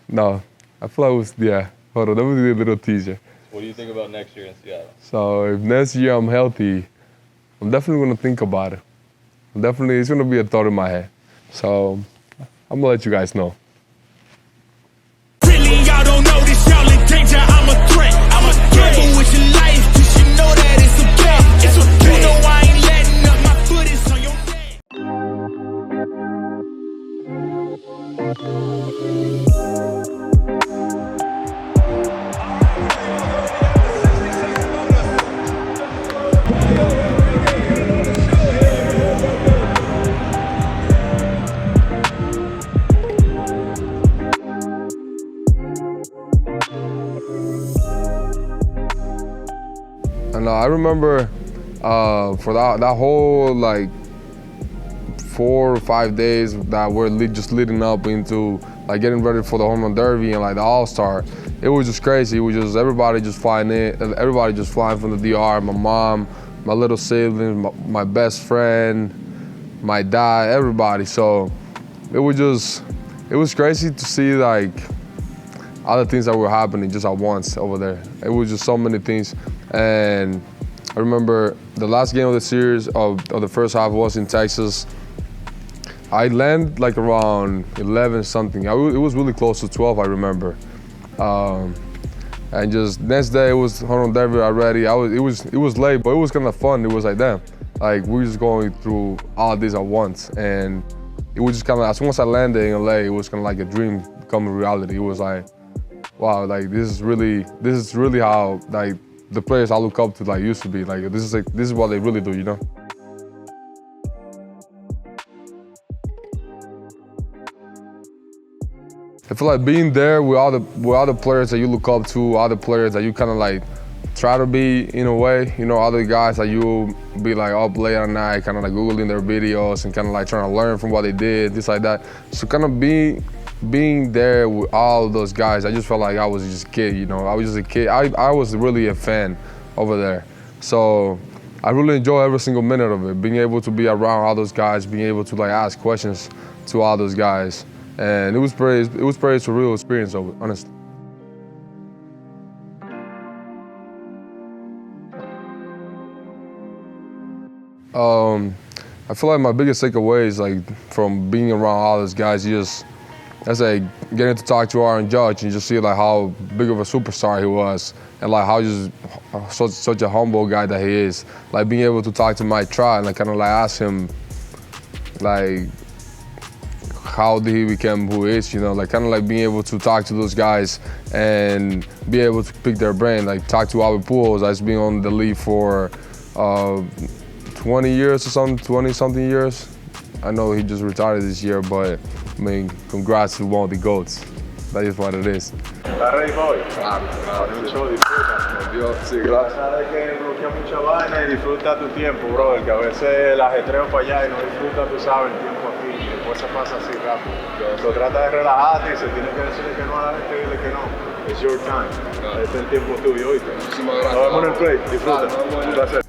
No, I feel like it was, yeah. Hold on, that was a little teaser. What do you think about next year in Seattle? So if next year I'm healthy, I'm definitely gonna think about it. It's gonna be a thought in my head. So I'm gonna let you guys know. Really, y'all don't know this, y'all in danger. I'm a threat. I'm a gamble with your life, 'cause you know that it's okay. It's okay. You know I ain't letting up. My foot is on your neck. And I remember for that whole like 4 or 5 days that were just leading up into like getting ready for the home run derby and like the All-Star. It was just crazy. It was just everybody just flying in, everybody just flying from the DR. My mom, my little sibling, my best friend, my dad, everybody. So it was crazy to see like other things that were happening just at once over there. It was just so many things. And I remember the last game of the series of the first half was in Texas. I landed like around 11 something. It was really close to 12, I remember. And just next day it was home run derby already. It was late, but it was kind of fun. It was like, damn, like we were just going through all of this at once. And it was just kind of, as soon as I landed in LA, it was kind of like a dream becoming reality. It was like, wow, like this is really how like the players I look up to like used to be. Like this is what they really do, you know? I feel like being there with all the players that you look up to, all the players that you kind of like try to be in a way, you know, other guys that you be like up late at night, kind of like Googling their videos and kind of like trying to learn from what they did, things like that. So kind of being there with all those guys, I just felt like I was just a kid, you know. I was just a kid. I was really a fan over there. So I really enjoy every single minute of it, being able to be around all those guys, being able to like ask questions to all those guys. And it was pretty surreal experience of it, honestly. I feel like my biggest takeaway is like from being around all those guys, that's like getting to talk to Aaron Judge and just see like how big of a superstar he was and like how just such a humble guy that he is. Like being able to talk to Mike Trout and like kind of like ask him like how did he become who he is, you know, like kind of like being able to talk to those guys and be able to pick their brain, like talk to Albert Pujols that's been on the league for 20 years or something, 20-something years. I know he just retired this year, but I mean, congrats to one of the GOATs. That is what it is. ¿Estás ready for hoy? Claro. Mucho, disfruta. Dios, sí, gracias. Sabes que bloquea mucha vaina y disfruta tu tiempo, brother, que a veces el ajetreo para allá y no disfruta, tú sabes, el tiempo aquí y después se pasa así rápido. So, trata de relajarte y se tiene que decirle que no a la gente, dile que no. It's your time. Este es el tiempo tuyo, ¿oíste? Muchísimas gracias. Nos vemos en el play. Disfruta. Un placer.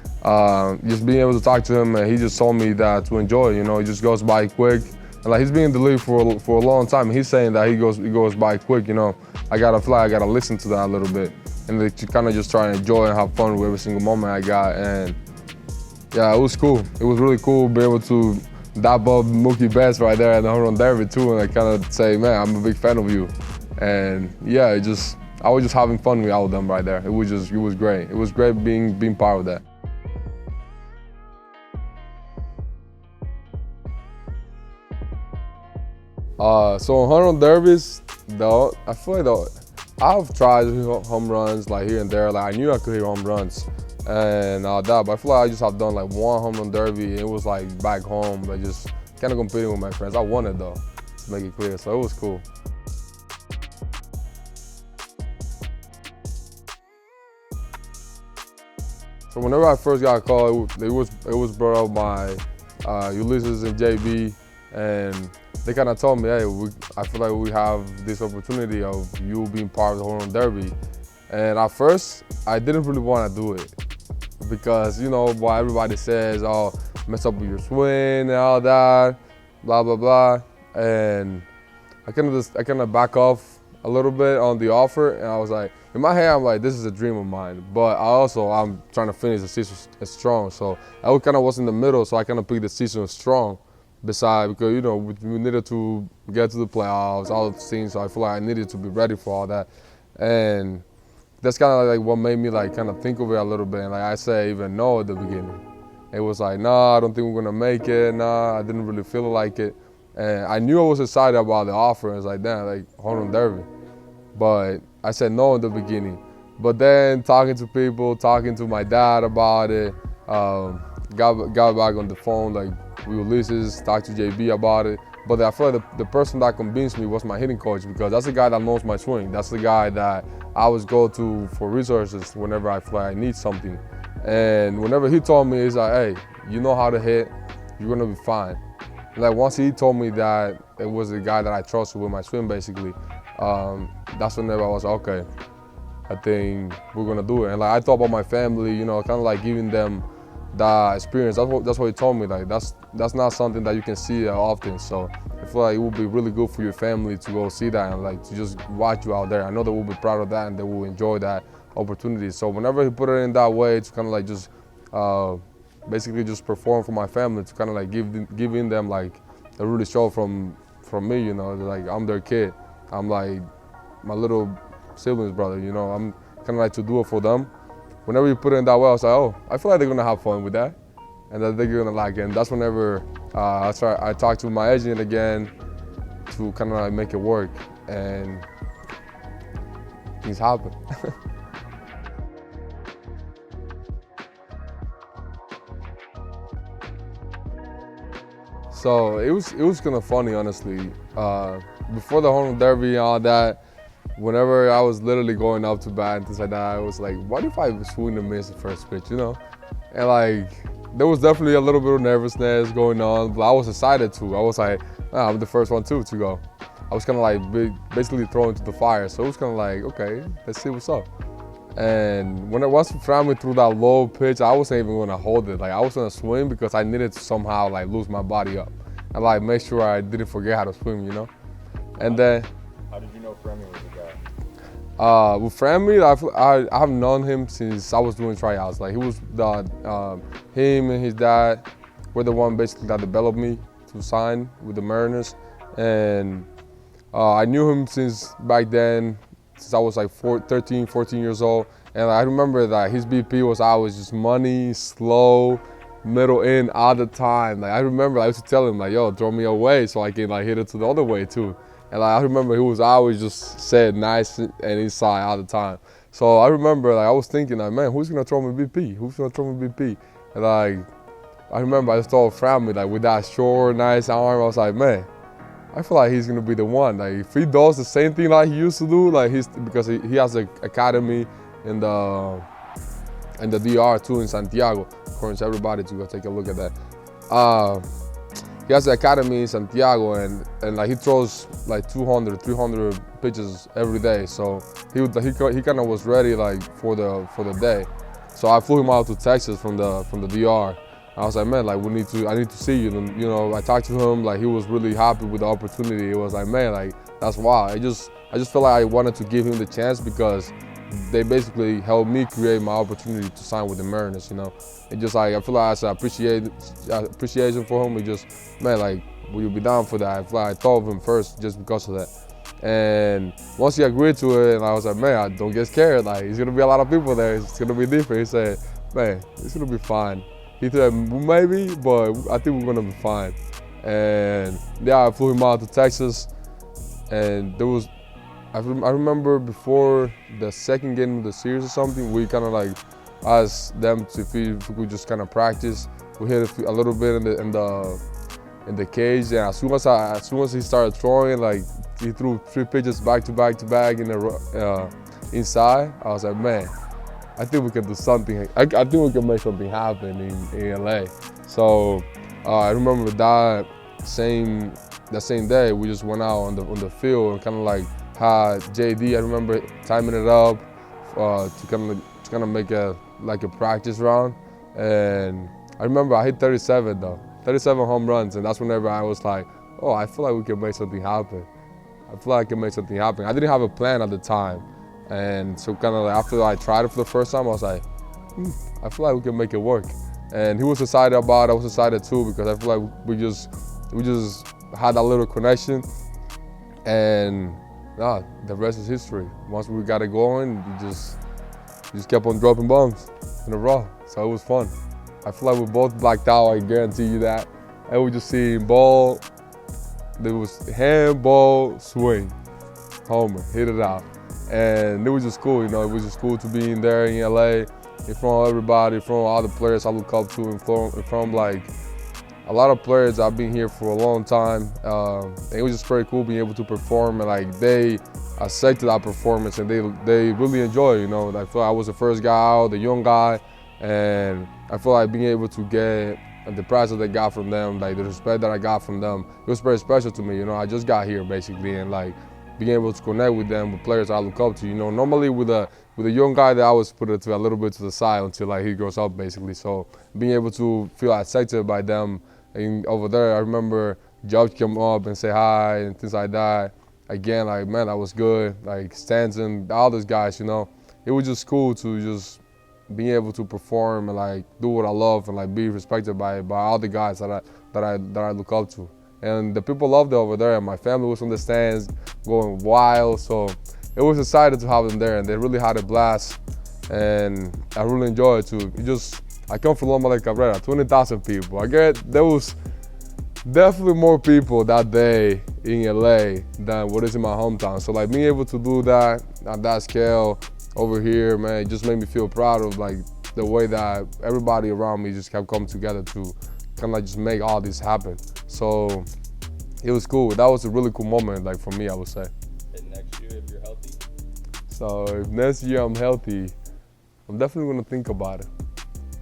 Just being able to talk to him, and he just told me that to enjoy. You know, it just goes by quick. And like he's been in the league for a long time. And he's saying that it goes by quick. You know, I gotta listen to that a little bit, and like, to kind of just try and enjoy and have fun with every single moment I got. And yeah, it was cool. It was really cool being able to dap up Mookie Betts right there at the home run derby too, and like kind of say, man, I'm a big fan of you. And yeah, I was just having fun with all of them right there. It was great. It was great being part of that. So on home run derbies, though, I feel like I've tried to hit home runs like here and there. Like I knew I could hit home runs and all that, but I feel like I just have done like one home run derby. And it was like back home, but just kind of competing with my friends. I won it though, to make it clear. So it was cool. So whenever I first got called, it was brought up by Ulysses and JB, and they kind of told me, hey, I feel like we have this opportunity of you being part of the home run derby. And at first, I didn't really want to do it because, you know, what everybody says, oh, mess up with your swing and all that, blah, blah, blah. And I kind of back off a little bit on the offer, and I was like, in my head, I'm like, this is a dream of mine. But I'm trying to finish the season strong. So I kind of was in the middle, so I kind of picked the season strong. Because we needed to get to the playoffs, all those things. So I feel like I needed to be ready for all that, and that's kind of like what made me like kind of think of it a little bit. And like I said, even no at the beginning, it was like, nah, I don't think we're gonna make it. Nah, I didn't really feel like it. And I knew I was excited about the offer. It was like, damn, like home run derby. But I said no in the beginning. But then talking to people, talking to my dad about it, got back on the phone, like we Ulysses, talked to JB about it. But I feel like the person that convinced me was my hitting coach, because that's the guy that knows my swing. That's the guy that I always go to for resources whenever I feel like I need something. And whenever he told me, he's like, hey, you know how to hit, you're gonna be fine. Like once he told me that it was the guy that I trusted with my swing, basically, that's whenever I was like, okay, I think we're gonna do it. And like I thought about my family, kind of like giving them that experience. That's what he told me. Like that's not something that you can see that often. So I feel like it would be really good for your family to go see that and like to just watch you out there. I know they will be proud of that and they will enjoy that opportunity. So whenever he put it in that way, to kind of like just basically just perform for my family, to kind of like giving them like a really show from me, like I'm their kid. I'm like my little siblings brother, I'm kind of like to do it for them. Whenever you put it in that way, I was like, oh, I feel like they're gonna have fun with that and that they're gonna like it. And that's whenever I talked to my agent again to kind of like make it work, and things happen. So it was kind of funny, honestly. Before the home run derby and all that, whenever I was literally going up to bat and things like that, I was like, what if I swing and miss the first pitch, And like, there was definitely a little bit of nervousness going on, but I was excited too. I was like, I'm the first one too to go. I was kind of like basically thrown into the fire. So it was kind of like, okay, let's see what's up. And once Frammy threw that low pitch, I wasn't even gonna hold it. Like I was gonna swing because I needed to somehow like lose my body up and like make sure I didn't forget how to swim, And then. How did you know Frammy was the guy? With Frammy, I have known him since I was doing tryouts. Like he was him and his dad were the one basically that developed me to sign with the Mariners, and I knew him since back then. Since I was like 13, 14 years old. And I remember that his BP was always just money, slow, middle in all the time. Like I remember I used to tell him like, yo, throw me away so I can like hit it to the other way too. And like I remember he was always just said nice and inside all the time. So I remember like I was thinking like, man, who's gonna throw me BP? Who's gonna throw me BP? And like I remember I just told Frammy like with that short, nice arm, I was like, man, I feel like he's gonna be the one. Like if he does the same thing like he used to do, like because he has an academy in the DR too in Santiago. Encourage everybody to go take a look at that. He has an academy in Santiago, and like he throws like 200, 300 pitches every day. So he kind of was ready like for the day. So I flew him out to Texas from the DR. I was like, man, like I need to see you. And, I talked to him, like he was really happy with the opportunity. It was like, man, like that's wild. I just felt like I wanted to give him the chance because they basically helped me create my opportunity to sign with the Mariners, It just like, I feel like I appreciation for him. We just, man, like, will you be down for that? I feel like I thought of him first just because of that. And once he agreed to it, and I was like, man, don't get scared. Like, there's gonna be a lot of people there. It's gonna be different. He said, man, it's gonna be fine. He said, maybe, but I think we're gonna be fine. And yeah, I flew him out to Texas, and there was, I remember before the second game of the series or something, we kind of like asked them if we could just kind of practice. We hit a little bit in the cage, and as soon as he started throwing, like he threw 3 pitches back to back in the inside. I was like, man, I think we can do something. I think we can make something happen in LA. So I remember that same day, we just went out on the field and kind of like had JD. I remember timing it up to kind of make a practice round, and I remember I hit 37 home runs, and that's whenever I was like, oh, I feel like we can make something happen. I feel like I can make something happen. I didn't have a plan at the time. And so kind of like after I tried it for the first time, I was like, I feel like we can make it work. And he was excited about it, I was excited too, because I feel like we just had that little connection. And the rest is history. Once we got it going, we just kept on dropping bombs in a row. So it was fun. I feel like we both blacked out, I guarantee you that. And we just see ball, there was handball, swing, homer, hit it out. And it was just cool, you know, it was just cool to be in there in LA, in front of everybody, in front of all the players I look up to, in front of like a lot of players I've been here for a long time. It was just very cool being able to perform, and like they accepted that performance and they really enjoy it, you know. I feel like I was the first guy out, the young guy, and I feel like being able to get the prize that I got from them, like the respect that I got from them, it was very special to me, you know. I just got here basically, and like being able to connect with them, with players I look up to, you know. Normally with a young guy, that I always put it to a little bit to the side until like he grows up basically. So being able to feel accepted by them. And over there, I remember Judge came up and say hi and things like that. Again, like, man, that was good. Like Stanton, all those guys, you know. It was just cool to just be able to perform and like do what I love and like be respected by all the guys that I look up to. And the people loved it over there, and my family was on the stands going wild. So it was excited to have them there, and they really had a blast. And I really enjoyed it too. I come from Loma de Cabrera, 20,000 people. I get there was definitely more people that day in LA than what is in my hometown. So like being able to do that at that scale over here, man, it just made me feel proud of like the way that everybody around me just kept coming together to kind of like just make all this happen. So it was cool. That was a really cool moment, like for me, I would say. And next year, if you're healthy? So if next year I'm healthy, I'm definitely gonna think about it.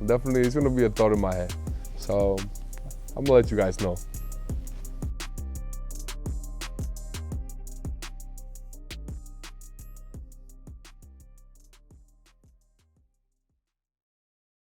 Definitely, it's gonna be a thought in my head. So I'm gonna let you guys know.